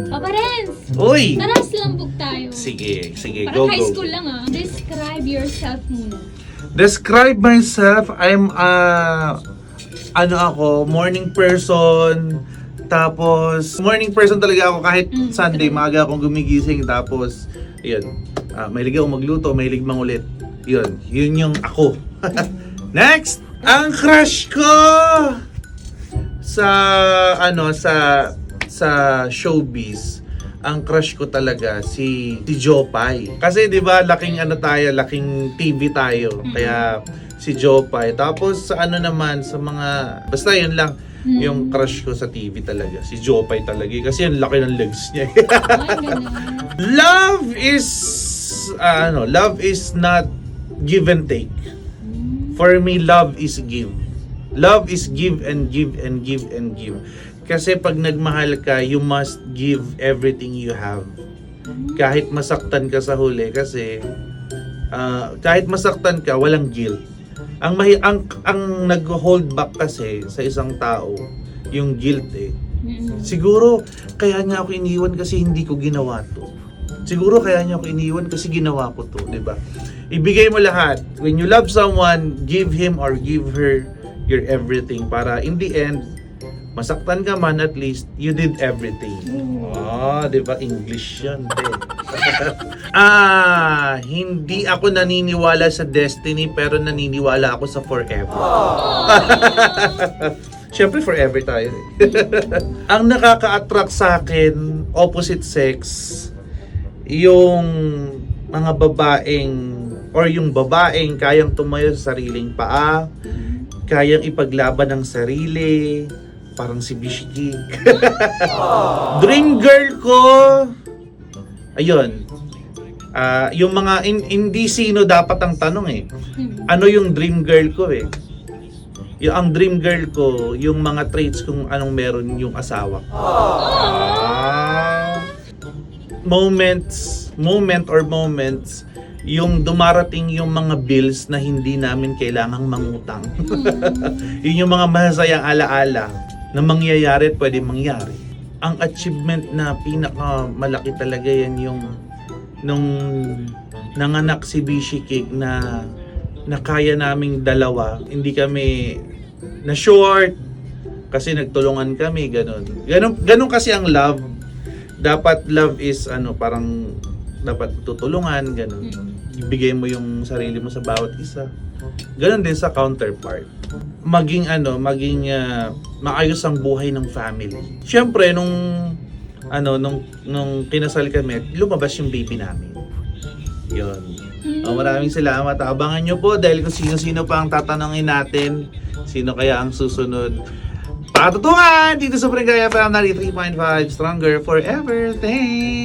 Papa Renz! Uy! Tara, slambog tayo. Sige, Parang go, high go. school lang ah. Describe yourself muna. Describe myself, I'm ano ako, morning person. Tapos, morning person talaga ako kahit Sunday, maaga akong gumigising. Tapos, yun, mahilig ako magluto, mahilig mangulit. Yun yung ako. Next! Ang crush ko! Sa showbiz, ang crush ko talaga si Jopay. Kasi 'di ba, laking TV tayo. Kaya si Jopay. Tapos sa naman sa mga basta yun lang yung crush ko sa TV talaga. Si Jopay talaga kasi ang laki ng legs niya. Love is not give and take. For me, love is give. Love is give and give and give and give. Kasi pag nagmahal ka, you must give everything you have. Kahit masaktan ka sa huli, kasi kahit masaktan ka, walang guilt. Ang nag-hold back kasi sa isang tao, yung guilt eh. Siguro, kaya niya ako iniwan kasi hindi ko ginawa to. Siguro kaya niya ako iniwan kasi ginawa ko to, di ba? Ibigay mo lahat. When you love someone, give him or give her your everything para in the end, masaktan ka man, at least you did everything. Di ba? English yan. Hindi ako naniniwala sa destiny pero naniniwala ako sa forever. Siyempre forever tayo. Ang nakaka-attract sa akin, opposite sex, yung mga babaeng or yung babaeng kayang tumayo sa sariling paa, kayang ipaglaban ng sarili, parang si Bishki. Dream girl ko, ayun, yung mga, hindi sino dapat ang tanong eh. Ano yung dream girl ko eh? Ang dream girl ko, yung mga traits kung anong meron yung asawa ko. Moments, yung dumarating yung mga bills na hindi namin kailangang mangutang. Yun yung mga masasayang alaala na mangyayari at pwede mangyari. Ang achievement na pinakamalaki talaga yan yung nung nanganak si Bishi Cake na kaya naming dalawa. Hindi kami na short kasi nagtulungan kami, ganun kasi ang love. Dapat love is parang dapat tutulungan, ganun. Ibigay mo yung sarili mo sa bawat isa. Ganun din sa counterpart. Maging maayos ang buhay ng family. Siyempre nung kinasal kami, lumabas yung baby namin. Yun. Maraming salamat. Abangan nyo po dahil kung sino-sino pa ang tatanungin natin, sino kaya ang susunod. Patutungan dito sa Brigaya FM 93.5, stronger forever. Thanks!